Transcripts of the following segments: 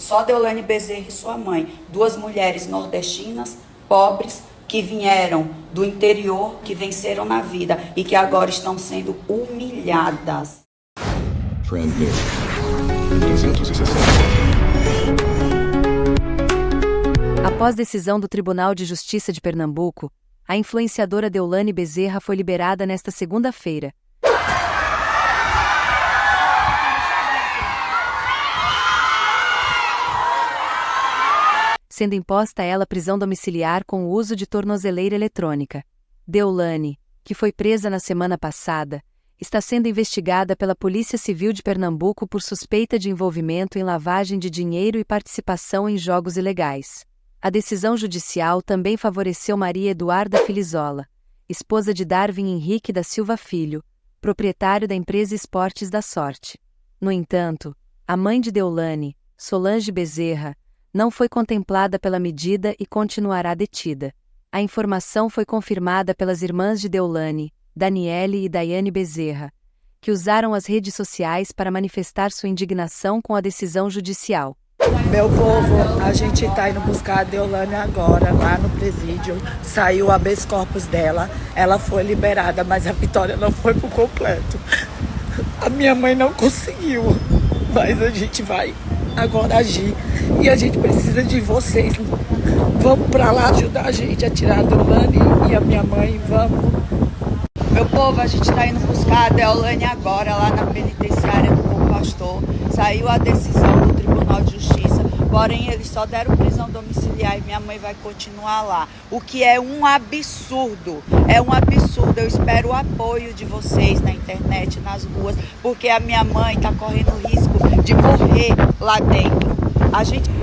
Só Deolane Bezerra e sua mãe, duas mulheres nordestinas, pobres, que vieram do interior, que venceram na vida e que agora estão sendo humilhadas. Trend News 360. Após decisão do Tribunal de Justiça de Pernambuco, a influenciadora Deolane Bezerra foi liberada nesta segunda-feira. Sendo imposta a ela prisão domiciliar com o uso de tornozeleira eletrônica. Deolane, que foi presa na semana passada, está sendo investigada pela Polícia Civil de Pernambuco por suspeita de envolvimento em lavagem de dinheiro e participação em jogos ilegais. A decisão judicial também favoreceu Maria Eduarda Filizola, esposa de Darwin Henrique da Silva Filho, proprietário da empresa Esportes da Sorte. No entanto, a mãe de Deolane, Solange Bezerra, não foi contemplada pela medida e continuará detida. A informação foi confirmada pelas irmãs de Deolane, Daniele e Daiane Bezerra, que usaram as redes sociais para manifestar sua indignação com a decisão judicial. Meu povo, a gente está indo buscar a Deolane agora, lá no presídio. Saiu o habeas corpus dela, ela foi liberada, mas a vitória não foi por completo. A minha mãe não conseguiu, mas a gente vai agora agir. E a gente precisa de vocês. Vamos pra lá ajudar a gente a tirar a Deolane e a minha mãe, vamos. Meu povo, a gente está indo buscar a Deolane agora, lá na penitenciária do Bom Pastor. Saiu a decisão do Tribunal de Justiça, porém eles só deram prisão domiciliar e minha mãe vai continuar lá. O que é um absurdo, Eu espero o apoio de vocês na internet, nas ruas, porque a minha mãe está correndo risco de morrer lá dentro.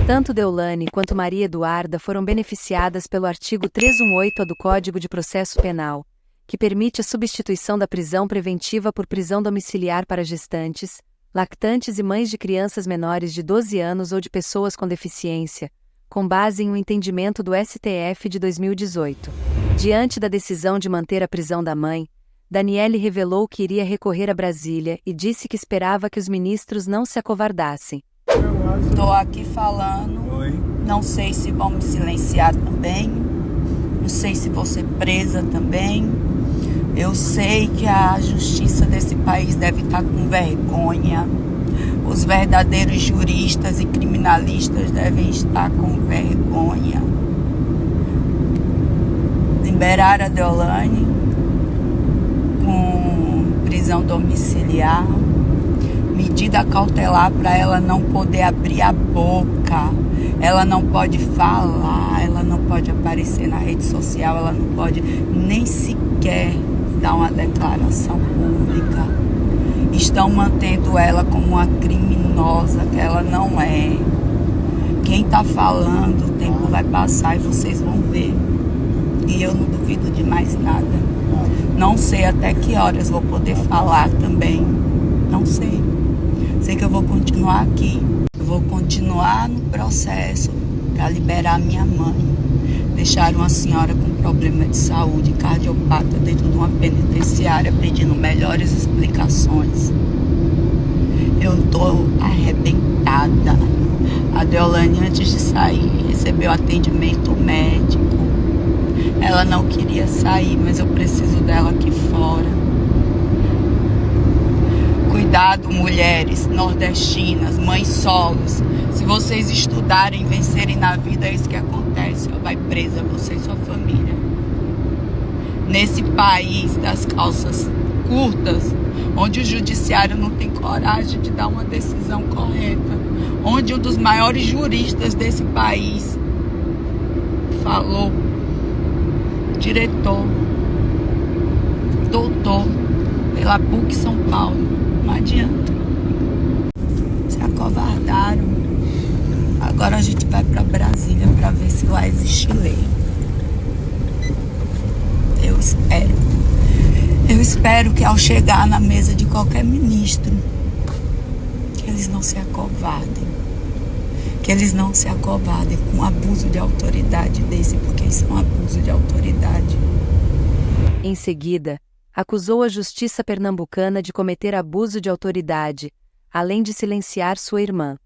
Tanto Deolane quanto Maria Eduarda foram beneficiadas pelo artigo 318A do Código de Processo Penal, que permite a substituição da prisão preventiva por prisão domiciliar para gestantes, lactantes e mães de crianças menores de 12 anos ou de pessoas com deficiência, com base em um entendimento do STF de 2018. Diante da decisão de manter a prisão da mãe, Daniele revelou que iria recorrer a Brasília e disse que esperava que os ministros não se acovardassem. Estou aqui falando, não sei se vão me silenciar também, não sei se vou ser presa também. Eu sei que a justiça desse país deve estar com vergonha. Os verdadeiros juristas e criminalistas devem estar com vergonha. Liberar a Deolane com prisão domiciliar, medida cautelar para ela não poder abrir a boca, ela não pode falar, ela não pode aparecer na rede social, ela não pode nem sequer dar uma declaração pública. Estão mantendo ela como uma criminosa que ela não é. Quem está falando, o tempo vai passar e vocês vão ver. E eu não duvido de mais nada. Não sei até que horas vou poder falar também. Não sei. Sei que eu vou continuar aqui. Eu vou continuar no processo para liberar minha mãe. Deixaram uma senhora com problema de saúde cardiopata dentro de uma penitenciária pedindo melhores explicações. Eu estou arrebentada. A Deolane, antes de sair, recebeu atendimento médico. Ela não queria sair, mas eu preciso dela aqui fora. Cuidado, mulheres nordestinas, mães solos. Se vocês estudarem, vencerem na vida, é isso que acontece. Vai presa você e sua família. Nesse país das calças curtas, onde o judiciário não tem coragem de dar uma decisão correta, onde um dos maiores juristas desse país falou, diretor, doutor, pela PUC São Paulo, não adianta. Se acovardaram. Agora a gente vai para Brasília para ver se lá existe lei. Eu espero que ao chegar na mesa de qualquer ministro, que eles não se acovardem. Que eles não se acovardem com um abuso de autoridade desse, porque isso é um abuso de autoridade. Em seguida, acusou a justiça pernambucana de cometer abuso de autoridade, além de silenciar sua irmã.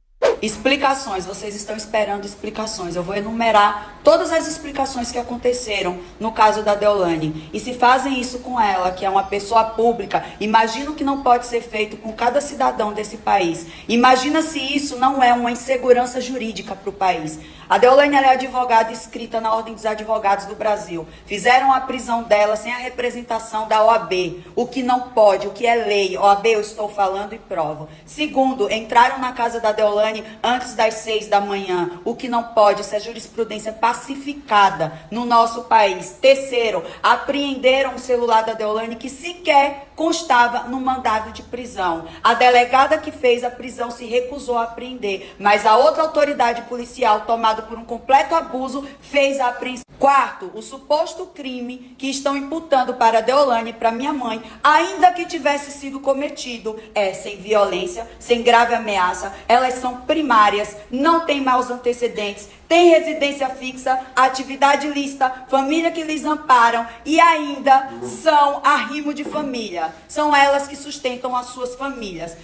Explicações, vocês estão esperando explicações. Eu vou enumerar todas as explicações que aconteceram no caso da Deolane. E se fazem isso com ela, que é uma pessoa pública, imagina o que não pode ser feito com cada cidadão desse país. Imagina se isso não é uma insegurança jurídica para o país. A Deolane é advogada inscrita na Ordem dos Advogados do Brasil. Fizeram a prisão dela sem a representação da OAB, o que não pode, o que é lei. OAB, eu estou falando e provo. Segundo, entraram na casa da Deolane antes das 6 da manhã, o que não pode, isso é jurisprudência pacificada no nosso país. Terceiro, apreenderam o celular da Deolane, que sequer constava no mandado de prisão. A delegada que fez a prisão se recusou a apreender, mas a outra autoridade policial, tomada por um completo abuso, fez a apreensão. Quarto, o suposto crime que estão imputando para a Deolane e para minha mãe, ainda que tivesse sido cometido, é sem violência, sem grave ameaça, elas são primárias, não têm maus antecedentes, têm residência fixa, atividade ilícita, família que lhes amparam e ainda são arrimo de família. São elas que sustentam as suas famílias.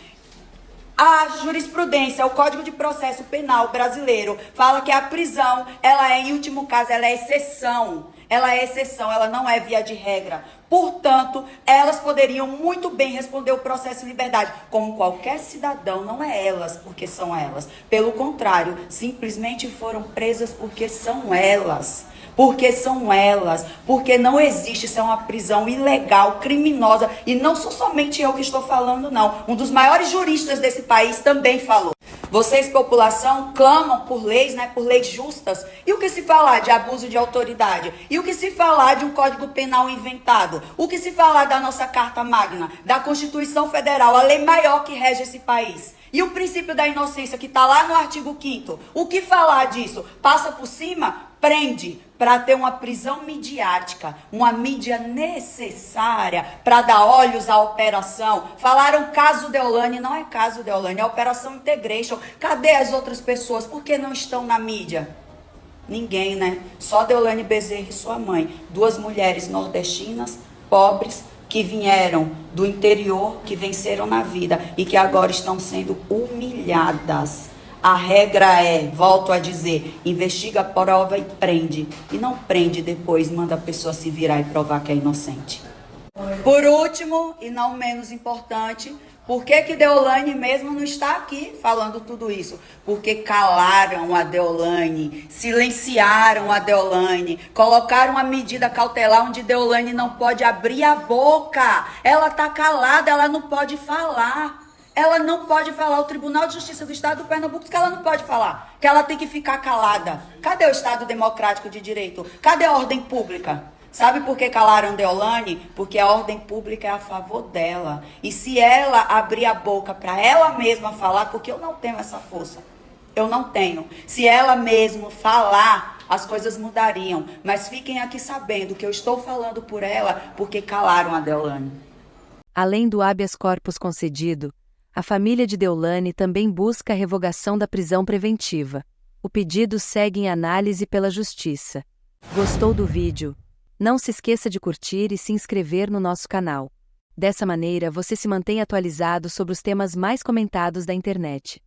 A jurisprudência, o Código de Processo Penal brasileiro, fala que a prisão, ela é, em último caso, ela é exceção. Ela é exceção, ela não é via de regra. Portanto, elas poderiam muito bem responder o processo em liberdade, como qualquer cidadão, não é elas porque são elas. Pelo contrário, simplesmente foram presas porque são elas. Porque são elas, porque não existe, isso é uma prisão ilegal, criminosa, e não sou somente eu que estou falando, não. Um dos maiores juristas desse país também falou. Vocês, população, clamam por leis, né, por leis justas. E o que se falar de abuso de autoridade? E o que se falar de um Código Penal inventado? O que se falar da nossa Carta Magna, da Constituição Federal, a lei maior que rege esse país? E o princípio da inocência que está lá no artigo 5º, o que falar disso? Passa por cima? Prende para ter uma prisão midiática, uma mídia necessária para dar olhos à operação. Falaram caso Deolane, não é caso Deolane, é Operação Integration. Cadê as outras pessoas? Por que não estão na mídia? Ninguém, né? Só Deolane Bezerra e sua mãe. 2 mulheres nordestinas, pobres, que vieram do interior, que venceram na vida e que agora estão sendo humilhadas. A regra é, volto a dizer, investiga, prova e prende. E não prende depois, manda a pessoa se virar e provar que é inocente. Por último, e não menos importante, por que Deolane mesmo não está aqui falando tudo isso? Porque calaram a Deolane, silenciaram a Deolane, colocaram uma medida cautelar onde Deolane não pode abrir a boca. Ela está calada, ela não pode falar. Ela não pode falar. O Tribunal de Justiça do Estado do Pernambuco diz que ela não pode falar, que ela tem que ficar calada. Cadê o Estado Democrático de Direito? Cadê a ordem pública? Sabe por que calaram Deolane? Porque a ordem pública é a favor dela. E se ela abrir a boca para ela mesma falar, porque eu não tenho essa força, eu não tenho. Se ela mesma falar, as coisas mudariam. Mas fiquem aqui sabendo que eu estou falando por ela, porque calaram a Deolane. Além do habeas corpus concedido, a família de Deolane também busca a revogação da prisão preventiva. O pedido segue em análise pela Justiça. Gostou do vídeo? Não se esqueça de curtir e se inscrever no nosso canal. Dessa maneira, você se mantém atualizado sobre os temas mais comentados da internet.